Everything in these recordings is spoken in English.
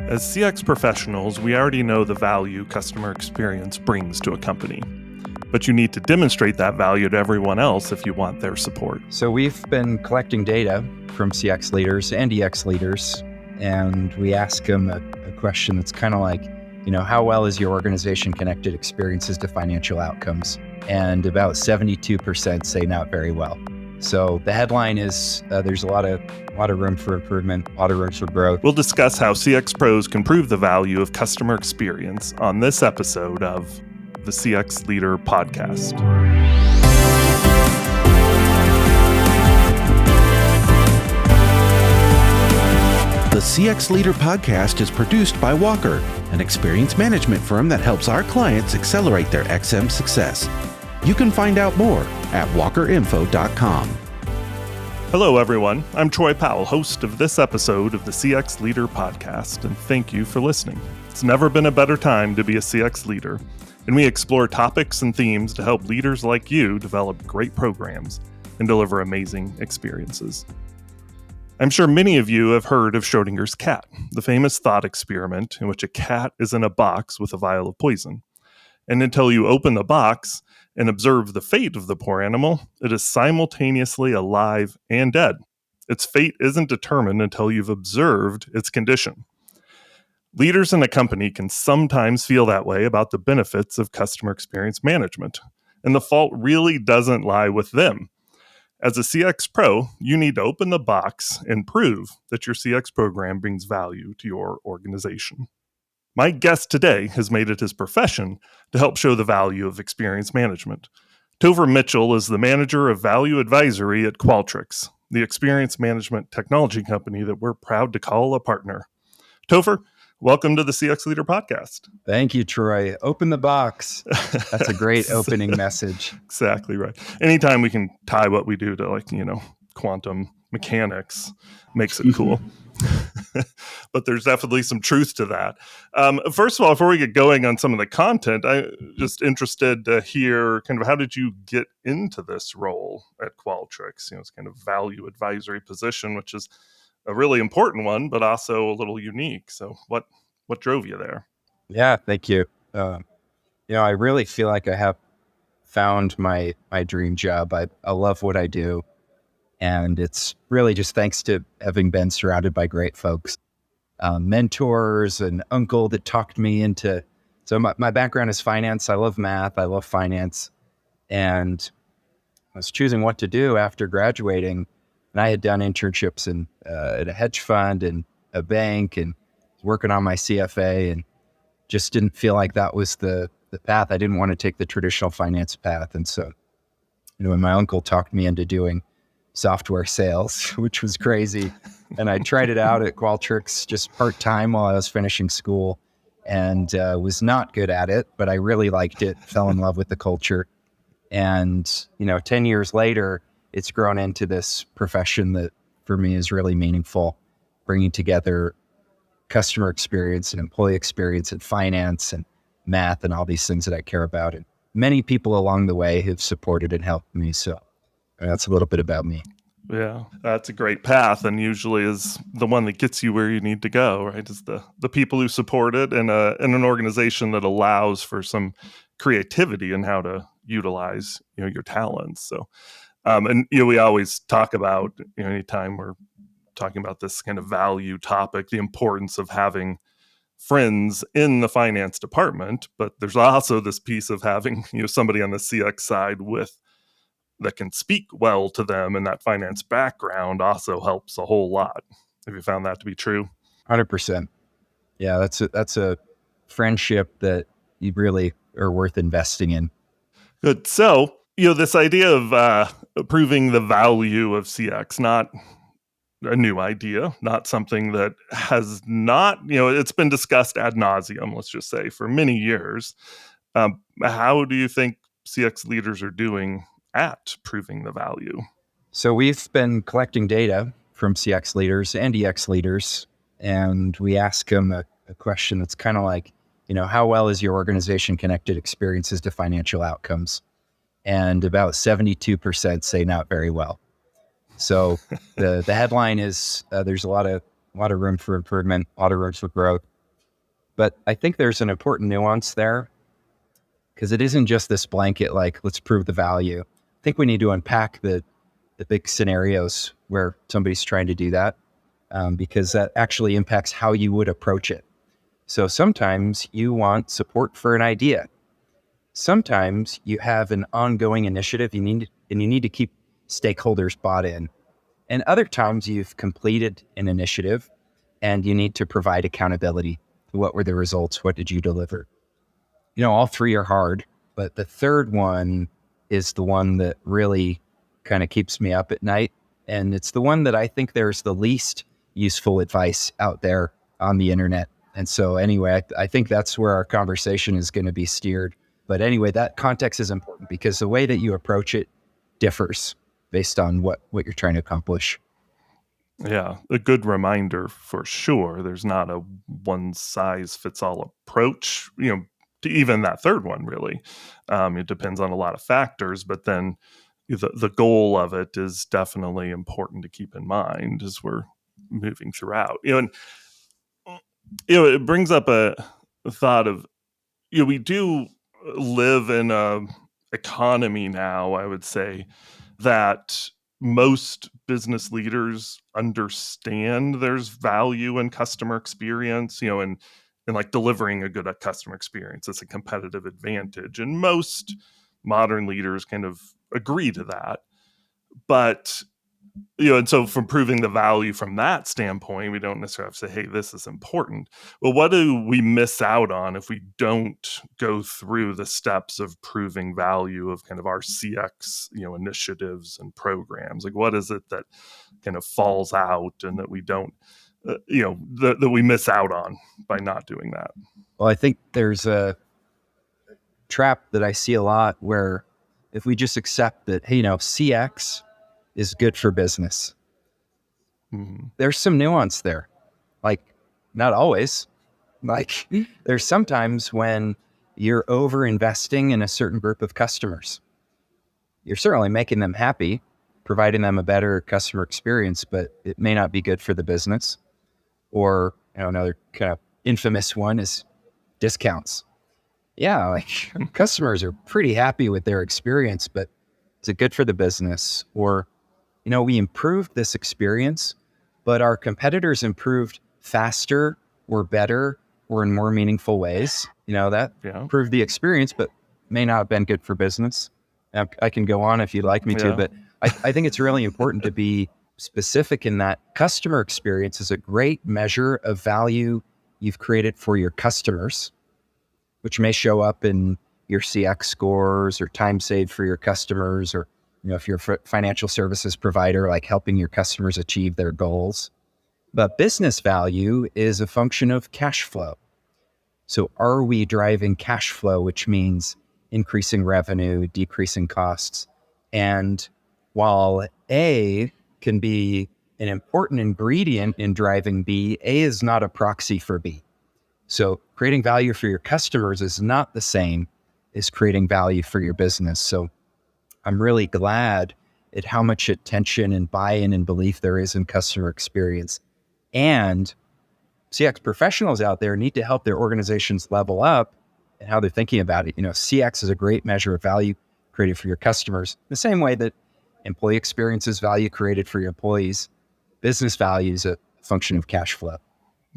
As CX professionals, we already know the value customer experience brings to a company. But you need to demonstrate that value to everyone else if you want their support. So we've been collecting data from CX leaders and EX leaders, and we ask them a question that's kind of like, how well is your organization connected experiences to financial outcomes? And about 72% say not very well. So the headline is there's a lot of room for improvement, a lot of room for growth. We'll discuss how CX pros can prove the value of customer experience on this episode of the CX Leader Podcast. The CX Leader Podcast is produced by Walker, an experience management firm that helps our clients accelerate their XM success. You can find out more at walkerinfo.com. Hello, everyone. I'm Troy Powell, host of this episode of the CX Leader Podcast, and thank you for listening. It's never been a better time to be a CX leader, and we explore topics and themes to help leaders like you develop great programs and deliver amazing experiences. I'm sure many of you have heard of Schrodinger's cat, the famous thought experiment in which a cat is in a box with a vial of poison. And until you open the box and observe the fate of the poor animal, it is simultaneously alive and dead. Its fate isn't determined until you've observed its condition. Leaders in a company can sometimes feel that way about the benefits of customer experience management, and the fault really doesn't lie with them. As a CX pro, you need to open the box and prove that your CX program brings value to your organization. My guest today has made it his profession to help show the value of experience management. Topher Mitchell is the manager of value advisory at Qualtrics, the experience management technology company that we're proud to call a partner. Topher, welcome to the CX Leader Podcast. Thank you, Troy. Open the box. That's a great opening message. Exactly right. Anytime we can tie what we do to quantum mechanics makes it cool. But there's definitely some truth to that. First of all, before we get going on some of the content, I'm just interested to hear kind of how did you get into this role at Qualtrics? It's kind of value advisory position, which is a really important one, but also a little unique. So what drove you there? Yeah, thank you. I really feel like I have found my dream job. I love what I do. And it's really just thanks to having been surrounded by great folks, mentors, an uncle that talked me into. So my background is finance. I love math. I love finance. And I was choosing what to do after graduating. And I had done internships at a hedge fund and a bank and working on my CFA, and just didn't feel like that was the path. I didn't want to take the traditional finance path. And so, when my uncle talked me into doing software sales, which was crazy. And I tried it out at Qualtrics just part-time while I was finishing school, and was not good at it, but I really liked it, fell in love with the culture. And, 10 years later, it's grown into this profession that for me is really meaningful, bringing together customer experience and employee experience and finance and math and all these things that I care about. And many people along the way have supported and helped me. So that's a little bit about me. Yeah, that's a great path, and usually is the one that gets you where you need to go, right? Is the people who support it and an organization that allows for some creativity in how to utilize your talents. So, we always talk about anytime we're talking about this kind of value topic, the importance of having friends in the finance department, but there's also this piece of having somebody on the CX side that can speak well to them, and that finance background also helps a whole lot. Have you found that to be true? 100%. Yeah, that's a friendship that you really are worth investing in. Good. So, this idea of proving the value of CX, not a new idea, not something that has not, it's been discussed ad nauseum, let's just say, for many years. How do you think CX leaders are doing at proving the value? So we've been collecting data from CX leaders and EX leaders, and we ask them a question that's kind of like, how well is your organization connected experiences to financial outcomes? And about 72% say not very well. So the headline is there's a lot of a lot of room for improvement, a lot of room for growth. But I think there's an important nuance there, because it isn't just this blanket, like, let's prove the value. I think we need to unpack the big scenarios where somebody's trying to do that, because that actually impacts how you would approach it. So sometimes you want support for an idea. Sometimes you have an ongoing initiative you need to keep stakeholders bought in. And other times you've completed an initiative and you need to provide accountability. What were the results? What did you deliver? All three are hard, but the third one is the one that really kind of keeps me up at night. And it's the one that I think there's the least useful advice out there on the internet. And so anyway, I think that's where our conversation is going to be steered. But anyway, that context is important because the way that you approach it differs based on what you're trying to accomplish. Yeah, a good reminder for sure. There's not a one size fits all approach, to even that third one, really. It depends on a lot of factors, but then the goal of it is definitely important to keep in mind as we're moving throughout. And it brings up a thought of, we do live in a economy now, I would say, that most business leaders understand there's value in customer experience, and like delivering a good customer experience. It's a competitive advantage. And most modern leaders kind of agree to that. But and so from proving the value from that standpoint, we don't necessarily have to say, hey, this is important. Well, what do we miss out on if we don't go through the steps of proving value of kind of our CX, initiatives and programs? Like, what is it that kind of falls out and that we don't, that we miss out on by not doing that? Well, I think there's a trap that I see a lot where if we just accept that, hey, CX is good for business. Mm-hmm. There's some nuance there. Like, not always. Like, there's sometimes when you're over investing in a certain group of customers. You're certainly making them happy, providing them a better customer experience, but it may not be good for the business. Or, another kind of infamous one is discounts. Yeah, like customers are pretty happy with their experience, but is it good for the business? Or, we improved this experience, but our competitors improved faster or better or in more meaningful ways. That improved the experience, but may not have been good for business. I can go on if you'd like me to, but I think it's really important to be specific in that customer experience is a great measure of value you've created for your customers, which may show up in your CX scores or time saved for your customers, or if you're a financial services provider, like helping your customers achieve their goals. But business value is a function of cash flow. So are we driving cash flow, which means increasing revenue, decreasing costs? And while A can be an important ingredient in driving B, A is not a proxy for B. So creating value for your customers is not the same as creating value for your business. So I'm really glad at how much attention and buy-in and belief there is in customer experience. And CX professionals out there need to help their organizations level up and how they're thinking about it. CX is a great measure of value created for your customers. The same way that employee experience is value created for your employees, business value is a function of cash flow.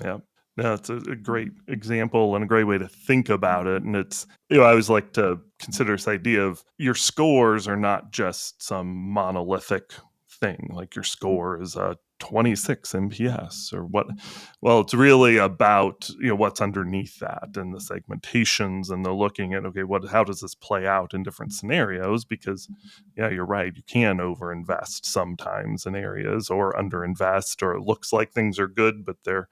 Yeah. No, it's a great example and a great way to think about it. And it's, I always like to consider this idea of your scores are not just some monolithic thing. Like your score is a 26 NPS or what. Well, it's really about, what's underneath that and the segmentations and the looking at, okay, how does this play out in different scenarios? Because you're right. You can overinvest sometimes in areas or underinvest, or it looks like things are good, but they're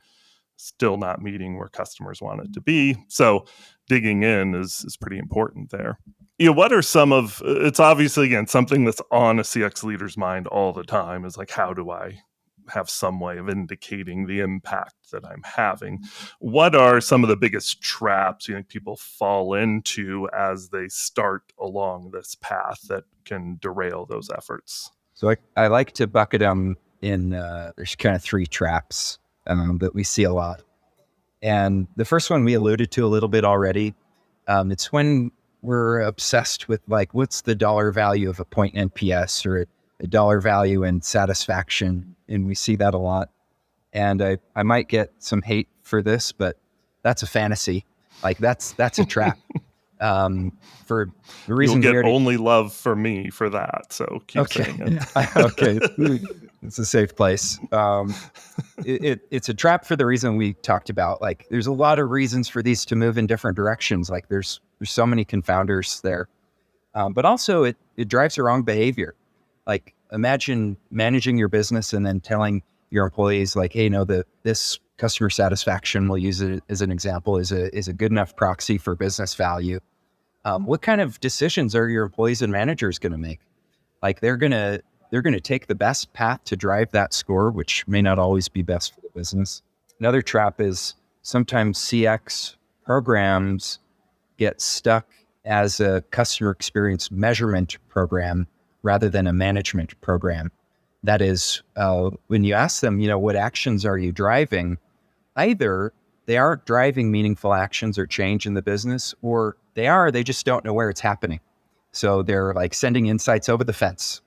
still not meeting where customers want it to be. So digging in is pretty important there. What are some of, it's obviously, again, something that's on a CX leader's mind all the time is like, how do I have some way of indicating the impact that I'm having? What are some of the biggest traps you think people fall into as they start along this path that can derail those efforts? So I like to bucket them in, there's kind of three traps. that we see a lot. And the first one we alluded to a little bit already. It's when we're obsessed with like, what's the dollar value of a point NPS or a dollar value in satisfaction. And we see that a lot. And I might get some hate for this, but that's a fantasy. Like that's a trap. For the reason you'll get only love for me for that. So keep saying it. Okay. It's a safe place. It's a trap for the reason we talked about. Like there's a lot of reasons for these to move in different directions. Like there's so many confounders there. But also it drives the wrong behavior. Like imagine managing your business and then telling your employees like, hey, no, this customer satisfaction, we'll use it as an example, is a good enough proxy for business value. What kind of decisions are your employees and managers going to make? Like they're going to take the best path to drive that score, which may not always be best for the business. Another trap is sometimes CX programs get stuck as a customer experience measurement program rather than a management program. That is, when you ask them, what actions are you driving? Either they aren't driving meaningful actions or change in the business, or they just don't know where it's happening. So they're like sending insights over the fence,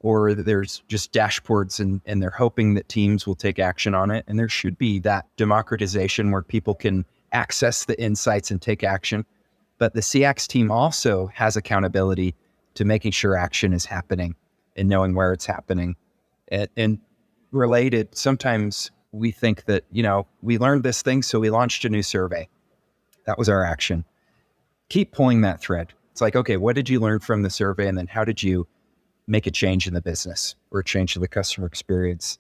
or there's just dashboards and they're hoping that teams will take action on it. And there should be that democratization where people can access the insights and take action. But the CX team also has accountability to making sure action is happening and knowing where it's happening. And related, sometimes we think that, we learned this thing, so we launched a new survey. That was our action. Keep pulling that thread. It's like, okay, what did you learn from the survey? And then how did you make a change in the business or a change to the customer experience?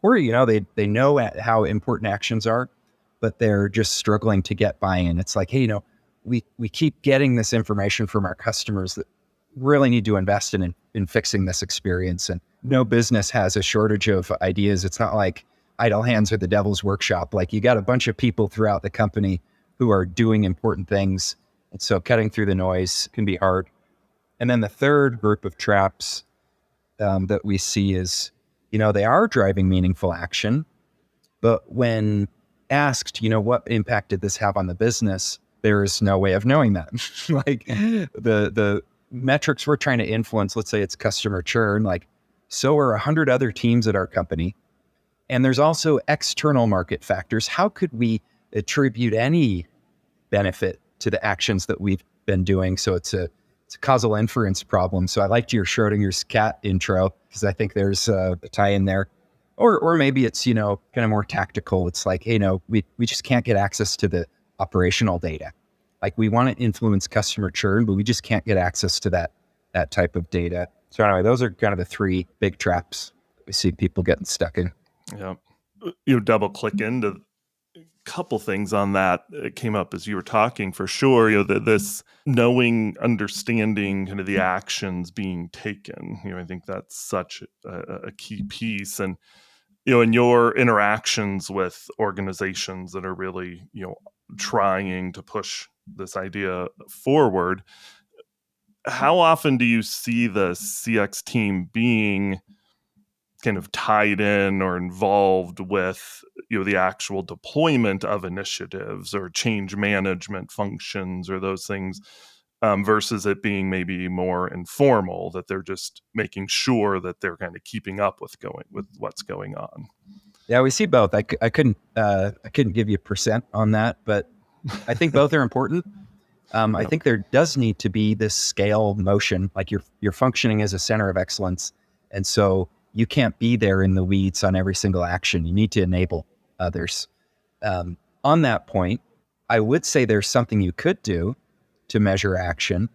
Or, they know how important actions are, but they're just struggling to get buy-in. It's like, hey, we keep getting this information from our customers that really need to invest in fixing this experience. And no business has a shortage of ideas. It's not like idle hands are the devil's workshop. Like you got a bunch of people throughout the company who are doing important things. And so cutting through the noise can be hard. And then the third group of traps that we see is, they are driving meaningful action, but when asked, what impact did this have on the business? There is no way of knowing that. Like the metrics we're trying to influence, let's say it's customer churn, like so are 100 other teams at our company. And there's also external market factors. How could we attribute any benefit to the actions that we've been doing? So it's a causal inference problem. So I liked your Schrodinger's cat intro because I think there's a tie in there. Or maybe it's, kind of more tactical. It's like, hey, we just can't get access to the operational data. Like we want to influence customer churn, but we just can't get access to that type of data. So anyway, those are kind of the three big traps that we see people getting stuck in. Yeah. You double click into a couple things on that. It came up as you were talking for sure, this knowing, understanding kind of the actions being taken. I think that's such a key piece. And, in your interactions with organizations that are really, trying to push this idea forward, how often do you see the CX team being kind of tied in or involved with, the actual deployment of initiatives or change management functions or those things, versus it being maybe more informal, that they're just making sure that they're kind of keeping up with what's going on? Yeah, we see both. I couldn't give you a percent on that, but I think both are important. I think there does need to be this scale motion, like you're functioning as a center of excellence. And so you can't be there in the weeds on every single action. You need to enable others. On that point, I would say there's something you could do to measure action,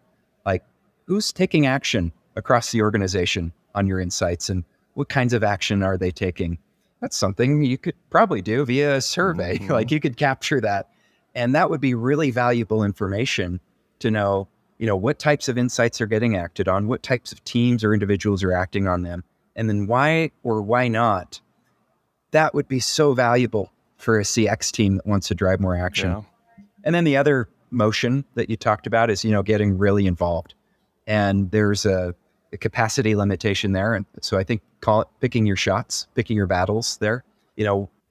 like who's taking action across the organization on your insights and what kinds of action are they taking? That's something you could probably do via a survey. Mm-hmm. Like you could capture that. And that would be really valuable information to know, what types of insights are getting acted on, what types of teams or individuals are acting on them, and then why or why not. That would be so valuable for a CX team that wants to drive more action. Yeah. And then the other motion that you talked about is, getting really involved. And there's a capacity limitation there. And so I think call it picking your shots, picking your battles there.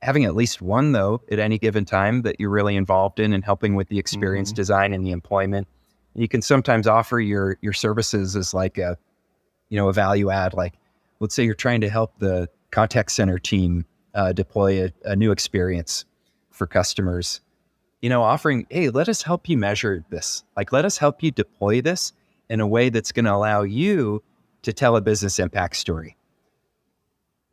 having at least one, though, at any given time that you're really involved in and helping with the experience design and the employment. You can sometimes offer your services as like a value add. Like, let's say you're trying to help the contact center team deploy a new experience for customers. Offering, hey, let us help you measure this. Like, let us help you deploy this in a way that's going to allow you to tell a business impact story.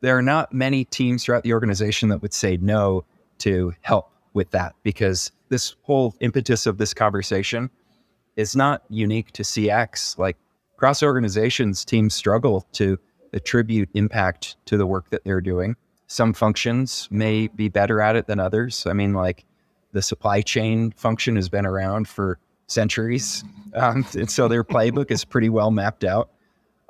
There are not many teams throughout the organization that would say no to help with that, because this whole impetus of this conversation is not unique to CX. Like, across organizations, teams struggle to attribute impact to the work that they're doing. Some functions may be better at it than others. I mean, like, the supply chain function has been around for centuries. And so their playbook is pretty well mapped out.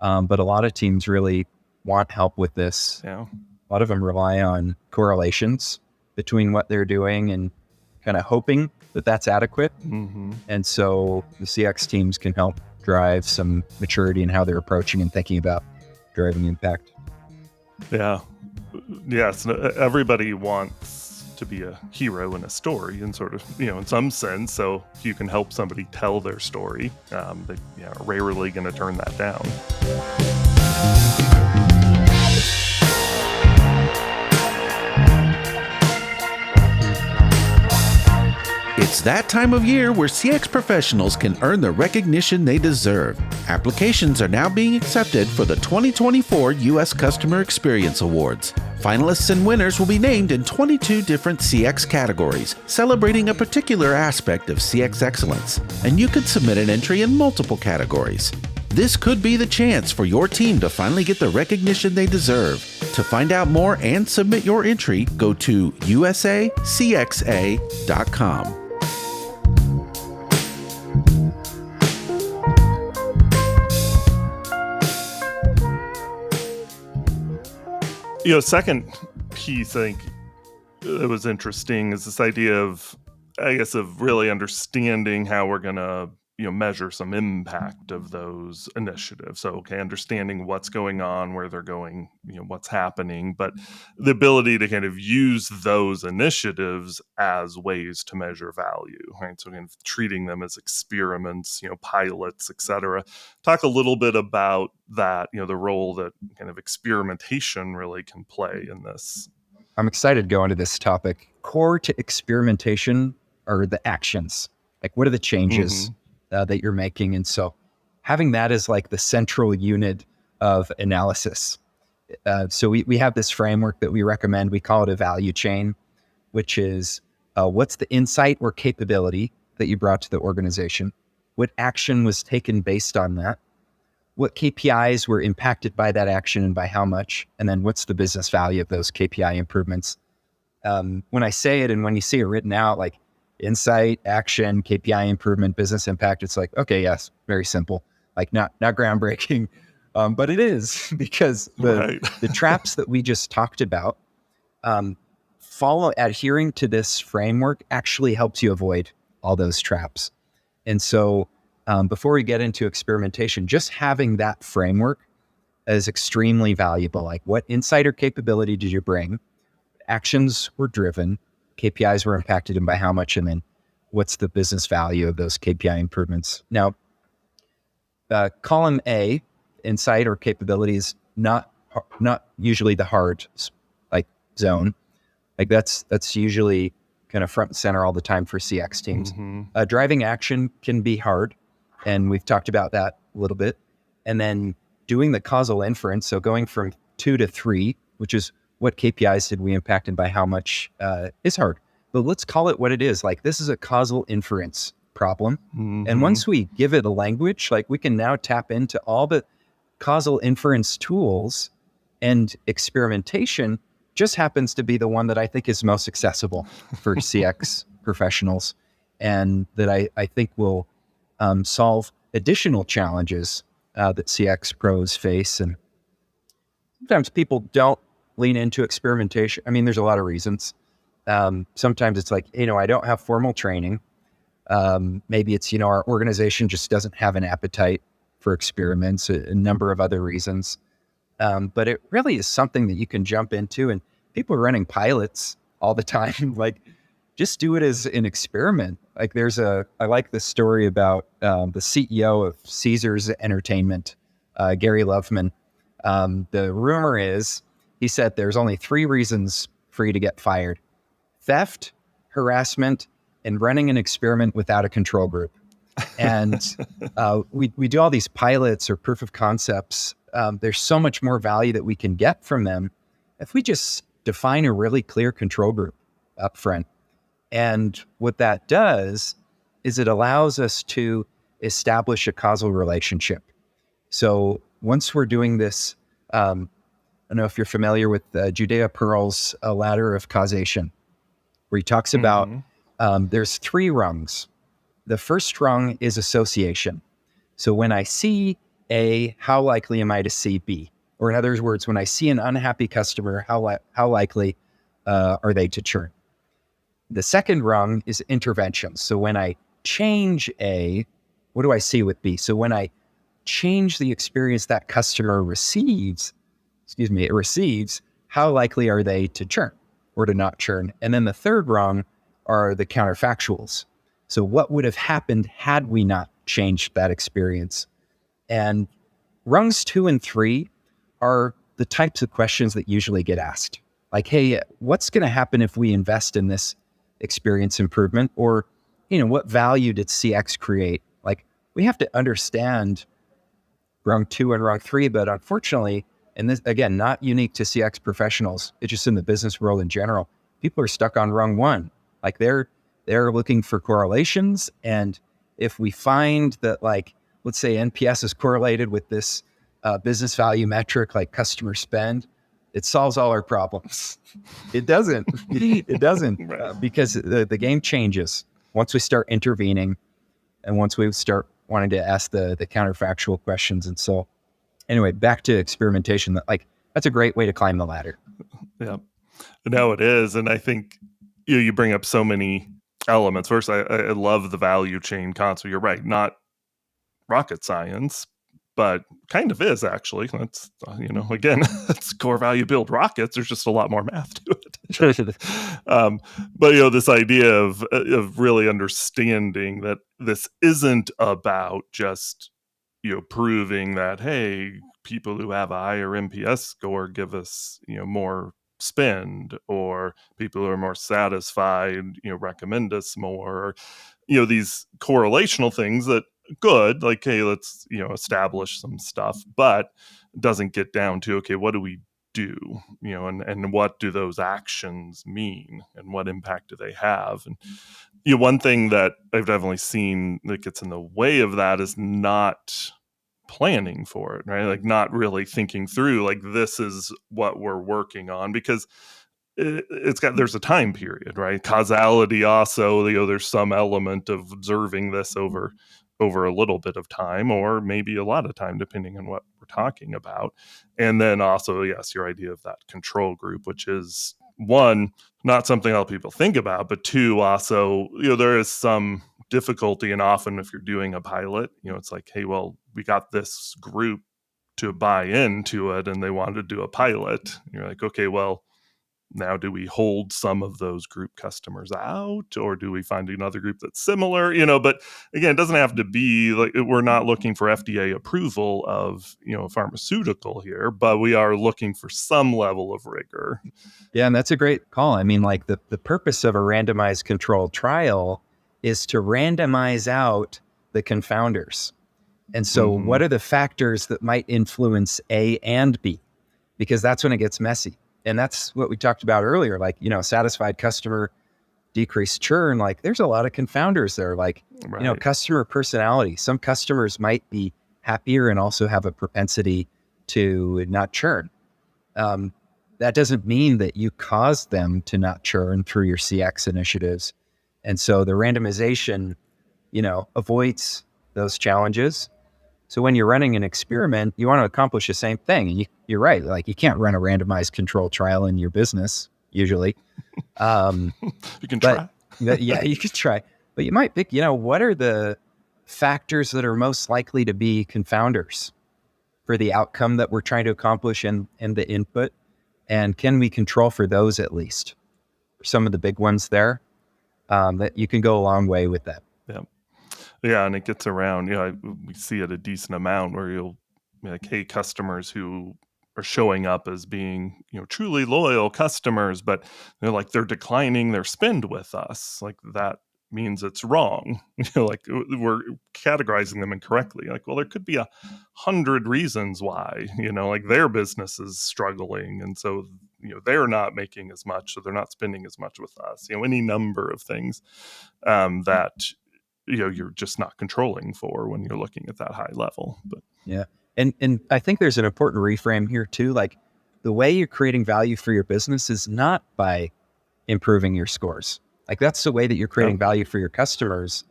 But a lot of teams really want help with this. Yeah. A lot of them rely on correlations between what they're doing and kind of hoping that that's adequate. And so the CX teams can help drive some maturity in how they're approaching and thinking about driving impact. Yeah. Yes. Everybody wants to be a hero in a story, and sort of, in some sense. So if you can help somebody tell their story, they are rarely going to turn that down. It's that time of year where CX professionals can earn the recognition they deserve. Applications are now being accepted for the 2024 U.S. Customer Experience Awards. Finalists and winners will be named in 22 different CX categories, celebrating a particular aspect of CX excellence, and you could submit an entry in multiple categories. This could be the chance for your team to finally get the recognition they deserve. To find out more and submit your entry, go to usacxa.com. Second piece I think that was interesting is this idea of, of really understanding how we're going to, measure some impact of those initiatives. So, understanding what's going on, where they're going, what's happening, but the ability to kind of use those initiatives as ways to measure value, right? So, kind of treating them as experiments, pilots, et cetera. Talk a little bit about that, the role that kind of experimentation really can play in this. I'm excited to go into this topic. Core to experimentation are the actions. Like, what are the changes that you're making? And so having that as like the central unit of analysis. So we have this framework that we recommend. We call it a value chain, which is what's the insight or capability that you brought to the organization? What action was taken based on that? What KPIs were impacted by that action and by how much? And then what's the business value of those KPI improvements? When I say it and when you see it written out, like insight, action, KPI improvement, business impact, it's like, okay, yes, very simple, like not groundbreaking, but it is, because the traps that we just talked about, adhering to this framework actually helps you avoid all those traps. And so before we get into experimentation, just having that framework is extremely valuable. Like, what insight or capability did you bring? Actions were driven, KPIs were impacted, and by how much, and then what's the business value of those KPI improvements? Now, column A, insight or capability, is not usually the hard zone. Like, that's usually kind of front and center all the time for CX teams. Driving action can be hard, and we've talked about that a little bit. And then doing the causal inference, so going from 2 to 3, which is what KPIs did we impact and by how much, is hard. But let's call it what it is. Like, this is a causal inference problem. And once we give it a language, like, we can now tap into all the causal inference tools, and experimentation just happens to be the one that I think is most accessible for CX professionals, and that I think will solve additional challenges that CX pros face. And sometimes people don't lean into experimentation. I mean, there's a lot of reasons. Sometimes it's like, I don't have formal training. Maybe it's, our organization just doesn't have an appetite for experiments, a number of other reasons. But it really is something that you can jump into, and people are running pilots all the time. Like, just do it as an experiment. Like I like the story about the CEO of Caesars Entertainment, Gary Loveman. The rumor is, he said there's only 3 reasons for you to get fired: theft, harassment, and running an experiment without a control group. And we do all these pilots or proof of concepts. There's so much more value that we can get from them if we just define a really clear control group up front. And what that does is it allows us to establish a causal relationship. So once we're doing this, I don't know if you're familiar with Judea Pearl's ladder of causation, where he talks about there's 3 rungs. The first rung is association. So when I see A, how likely am I to see B? Or in other words, when I see an unhappy customer, how likely are they to churn? The second rung is intervention. So when I change A, what do I see with B? So when I change the experience that customer receives, how likely are they to churn or to not churn? And then the third rung are the counterfactuals. So what would have happened had we not changed that experience? And rungs 2 and 3 are the types of questions that usually get asked. Like, hey, what's going to happen if we invest in this experience improvement? Or, what value did CX create? Like, we have to understand rung 2 and rung 3, but unfortunately, and this, again, not unique to CX professionals, it's just in the business world in general, people are stuck on rung 1. Like, they're looking for correlations. And if we find that, like, let's say NPS is correlated with this business value metric, like customer spend, it solves all our problems. It doesn't. It doesn't because the game changes once we start intervening and once we start wanting to ask the counterfactual questions. And so anyway, back to experimentation, that's a great way to climb the ladder. Yeah, no, it is. And I think you bring up so many elements. First, I love the value chain concept. You're right, not rocket science, but kind of is actually. That's, again, that's core value build rockets. There's just a lot more math to it. But, this idea of really understanding that this isn't about just, proving that, hey, people who have a higher NPS score give us, more spend, or people who are more satisfied, recommend us more, or, these correlational things that good, like, hey, let's, establish some stuff, but it doesn't get down to, okay, what do we do, and what do those actions mean and what impact do they have? And, one thing that I've definitely seen that gets in the way of that is not planning for it, right? Like, not really thinking through, like, this is what we're working on, because there's a time period, right? Causality also, there's some element of observing this over a little bit of time, or maybe a lot of time, depending on what we're talking about. And then also, yes, your idea of that control group, which is, 1, not something a lot of people think about, but 2, also, there is some difficulty. And often if you're doing a pilot, it's like, hey, well, we got this group to buy into it and they wanted to do a pilot. And you're like, okay, well, now do we hold some of those group customers out, or do we find another group that's similar? But again, it doesn't have to be like, we're not looking for FDA approval of, a pharmaceutical here, but we are looking for some level of rigor. Yeah, and that's a great call. I mean, like, the purpose of a randomized controlled trial is to randomize out the confounders. And so what are the factors that might influence A and B? Because that's when it gets messy. And that's what we talked about earlier, like, satisfied customer, decreased churn. Like, there's a lot of confounders there, like, right. Customer personality. Some customers might be happier and also have a propensity to not churn. That doesn't mean that you caused them to not churn through your CX initiatives. And so the randomization, avoids those challenges. So when you're running an experiment, you want to accomplish the same thing. And you're right. Like, you can't run a randomized control trial in your business usually. You can try. Yeah, you could try. But you might pick, what are the factors that are most likely to be confounders for the outcome that we're trying to accomplish and the input? And can we control for those at least? some of the big ones there, that you can go a long way with that. Yeah. Yeah. And it gets around, we see it a decent amount where you'll be like, hey, customers who are showing up as being, truly loyal customers, but they're declining their spend with us. Like that means it's wrong. Like we're categorizing them incorrectly. Like, well, there could be 100 reasons why, like their business is struggling. And so, they're not making as much, so they're not spending as much with us, any number of things that, you're just not controlling for when you're looking at that high level. But yeah. And I think there's an important reframe here too. Like the way you're creating value for your business is not by improving your scores. Like that's the way that you're creating value for your customers.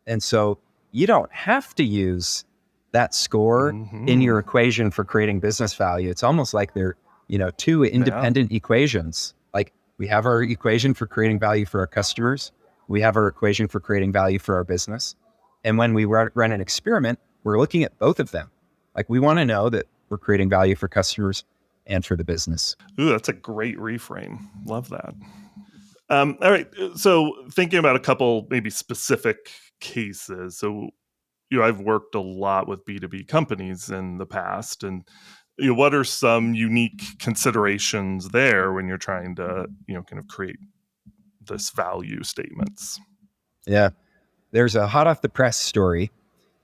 And so you don't have to use that score in your equation for creating business value. It's almost like they're, two independent equations. Like we have our equation for creating value for our customers. We have our equation for creating value for our business. And when we run an experiment, we're looking at both of them. Like we want to know that we're creating value for customers and for the business. Ooh, that's a great reframe. Love that. All right. So thinking about a couple maybe specific cases. So, I've worked a lot with B2B companies in the past, and what are some unique considerations there when you're trying to, kind of create this value statements? Yeah. There's a hot off the press story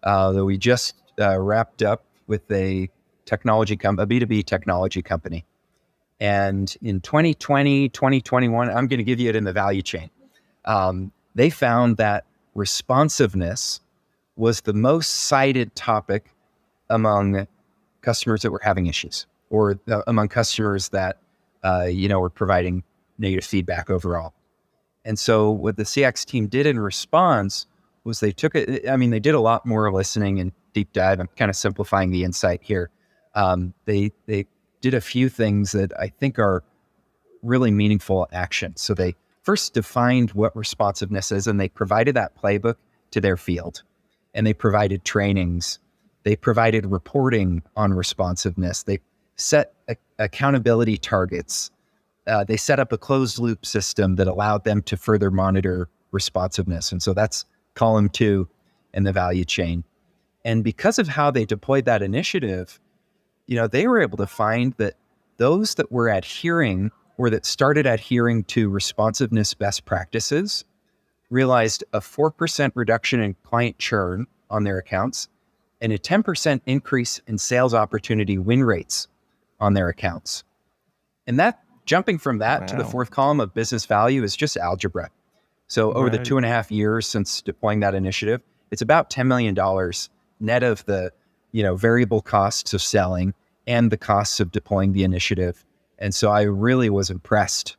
that we just wrapped up with a B2B technology company. And in 2020, 2021, I'm going to give you it in the value chain. They found that responsiveness was the most cited topic among customers that were having issues, or among customers that, were providing negative feedback overall. And so what the CX team did in response was they took it. I mean, they did a lot more listening and deep dive. I'm kind of simplifying the insight here. They did a few things that I think are really meaningful action. So they first defined what responsiveness is, and they provided that playbook to their field, and they provided trainings. They provided reporting on responsiveness. They set accountability targets. They set up a closed loop system that allowed them to further monitor responsiveness. And so that's column 2 in the value chain. And because of how they deployed that initiative, they were able to find that those that were adhering, or that started adhering to responsiveness best practices, realized a 4% reduction in client churn on their accounts and a 10% increase in sales opportunity win rates on their accounts. And that, jumping from that to the fourth column of business value, is just algebra. So over the 2.5 years since deploying that initiative, it's about $10 million net of the, variable costs of selling and the costs of deploying the initiative. And so I really was impressed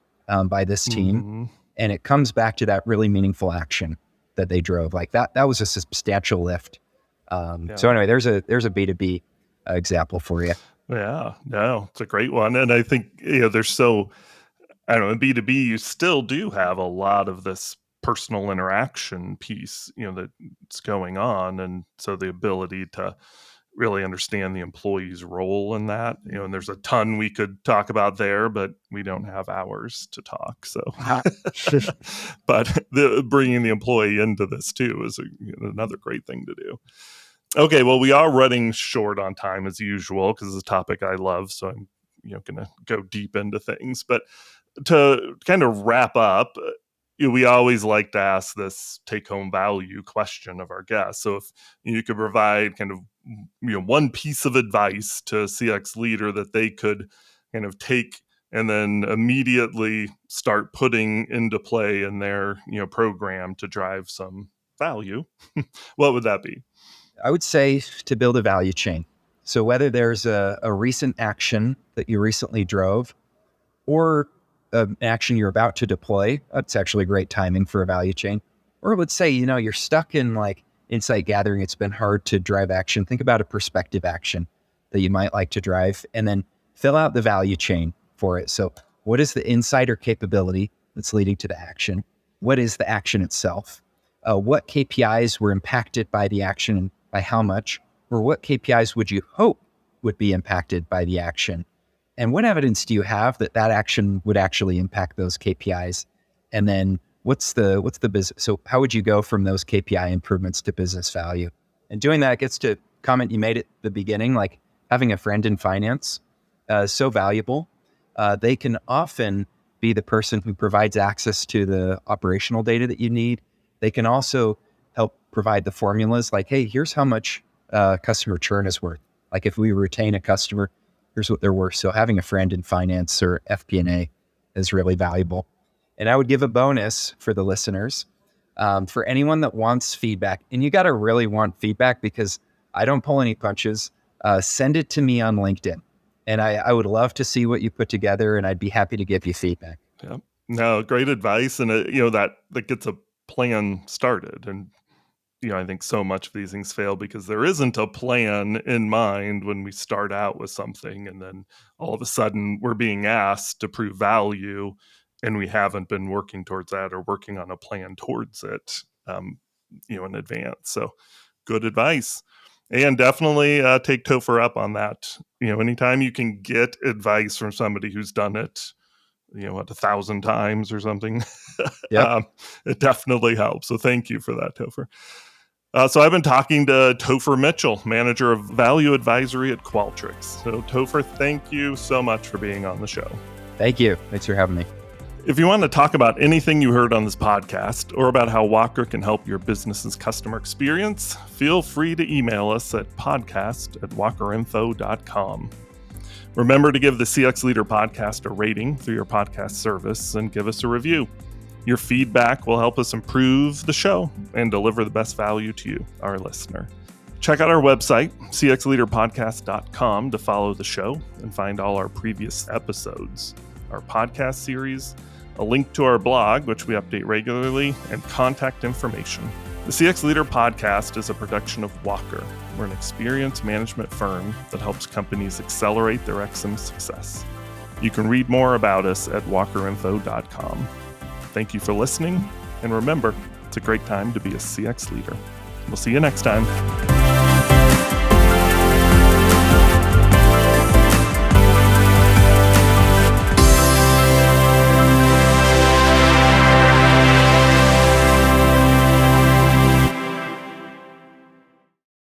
by this team. And it comes back to that really meaningful action that they drove. Like that was a substantial lift. So anyway, there's a B2B example for you. Yeah, no, it's a great one. And I think, there's so, I don't know, in B2B, you still do have a lot of this personal interaction piece, that's going on. And so the ability to really understand the employee's role in that, and there's a ton we could talk about there, but we don't have hours to talk. So, but bringing the employee into this too is another great thing to do. Okay, well, we are running short on time as usual because it's a topic I love. So I'm, going to go deep into things. But to kind of wrap up, we always like to ask this take-home value question of our guests. So if you could provide kind of, one piece of advice to a CX leader that they could kind of take and then immediately start putting into play in their, program to drive some value, what would that be? I would say to build a value chain. So whether there's a recent action that you recently drove, or an action you're about to deploy, that's actually great timing for a value chain. Or let's say, you're stuck in like insight gathering. It's been hard to drive action. Think about a prospective action that you might like to drive, and then fill out the value chain for it. So what is the insight or capability that's leading to the action? What is the action itself? What KPIs were impacted by the action and by how much? Or what KPIs would you hope would be impacted by the action? And what evidence do you have that action would actually impact those KPIs? And then what's the business? So how would you go from those KPI improvements to business value? And doing that gets to comment you made at the beginning, like having a friend in finance, so valuable. They can often be the person who provides access to the operational data that you need. They can also help provide the formulas like, hey, here's how much customer churn is worth. Like if we retain a customer, here's what they're worth. So having a friend in finance or FP&A is really valuable. And I would give a bonus for the listeners, for anyone that wants feedback. And you got to really want feedback because I don't pull any punches. Send it to me on LinkedIn. And I would love to see what you put together, and I'd be happy to give you feedback. Yeah. No, great advice. And, that gets a plan started. And, I think so much of these things fail because there isn't a plan in mind when we start out with something. And then all of a sudden we're being asked to prove value and we haven't been working towards that or working on a plan towards it, in advance. So good advice. And definitely take Topher up on that. Anytime you can get advice from somebody who's done it, 1,000 times or something, Yep. it definitely helps. So thank you for that, Topher. So I've been talking to Topher Mitchell, Manager of Value Advisory at Qualtrics. So Topher, thank you so much for being on the show. Thank you. Thanks for having me. If you want to talk about anything you heard on this podcast or about how Walker can help your business's customer experience, feel free to email us at podcast@walkerinfo.com. Remember to give the CX Leader podcast a rating through your podcast service and give us a review. Your feedback will help us improve the show and deliver the best value to you, our listener. Check out our website, cxleaderpodcast.com, to follow the show and find all our previous episodes, our podcast series, a link to our blog, which we update regularly, and contact information. The CX Leader podcast is a production of Walker. We're an experience management firm that helps companies accelerate their XM success. You can read more about us at walkerinfo.com. Thank you for listening, and remember, it's a great time to be a CX leader. We'll see you next time.